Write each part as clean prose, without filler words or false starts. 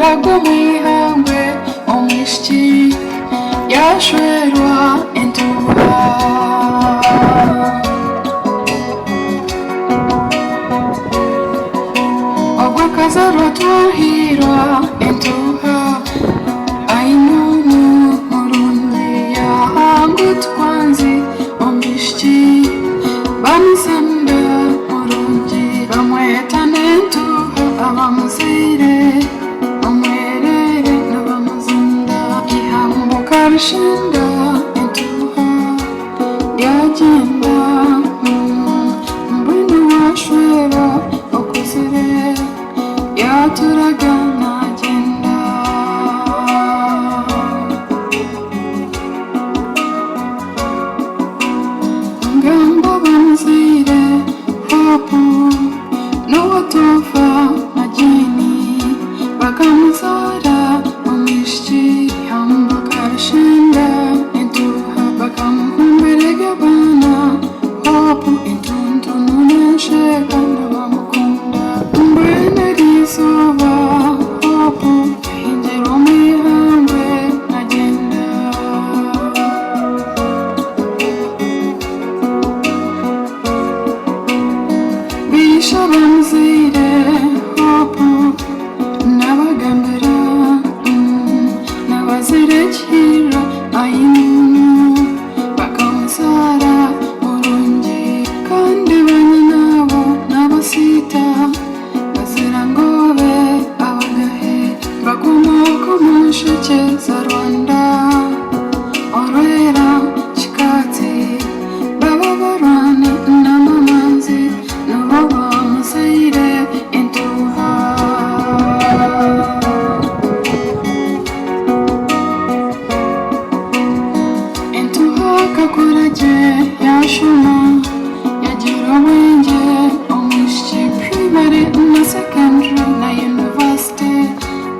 baragumihangwe omwishiki yashwerwa entuha ogwakazarwa twahirwa entuha ainunu murundi yahangu twanzi omwishiki bamusanda murundi bamweta nentuha abamuzire omwerere n'abamuzanda ihambo karushinga entuha yagenda mbwenu washwera okuzire yaturaga nagenda ngamba bamuzire hopu n'uwatofa majini bakamuzara omwishiki ihambo karushinga entuha bakamuhumberega bana hopu intuntu nunesheka ndabamukunda mbwene rizoba hopu yahinjira omwihangwe nagenda bisha bamuzire hopu nabagambira nabazirekira ayinunu bakamuzara murungi kandi banyinabo n'abasita bazira ngobe abagahe bakomoka mu nsheke za Rwanda orwera kikati baba barwane n'amamanzi nabo bamuzire entuha entuha kakurage yashuma yagira ubwenge omwishiki primary na secondary na university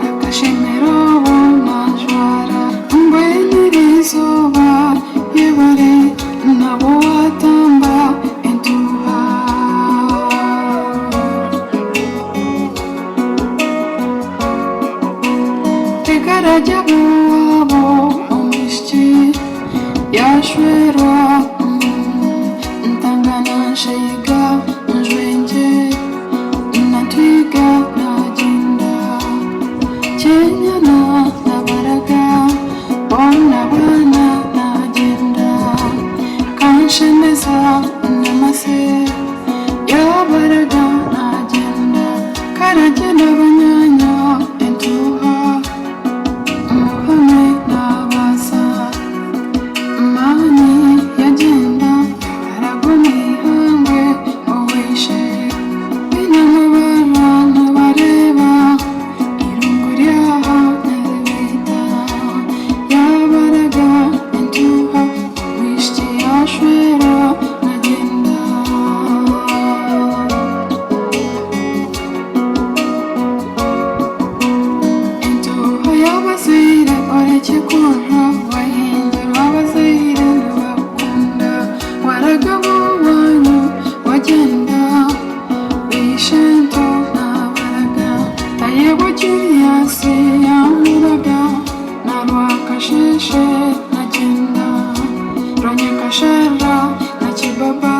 akashemera bonajwara mbwene rizoba yebare nabo watamba entuha tekarajya buwabo omwishiki yashwerwa ntangana nshiga njwenge natwiga nagenda kenyana nabaraga bona bana nagenda kanshemeza namase yabaraga nagenda karagenda banyanya entuha muhame nabaza mani yagenda baragumihangwe owishe binamubara nabareba irungu ryaha narebeta yabaraga entuha omwishiki yashwera nagenda entuha yabazire orekekura wahindura abazire ntibakunda waragabo wanyu wagenda bishento nabaraga ayebo Juliasi yamuraga na Rwakasheshe nagenda Rwanyakashara na Kibaba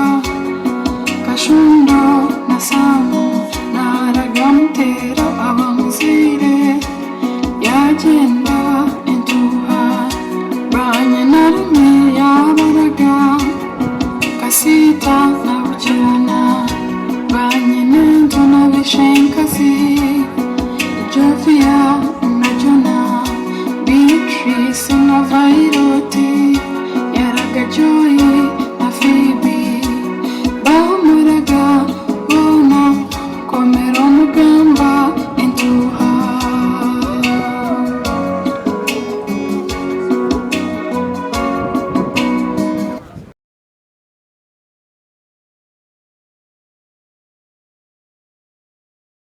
Kashundo na Samu naraga mutera aba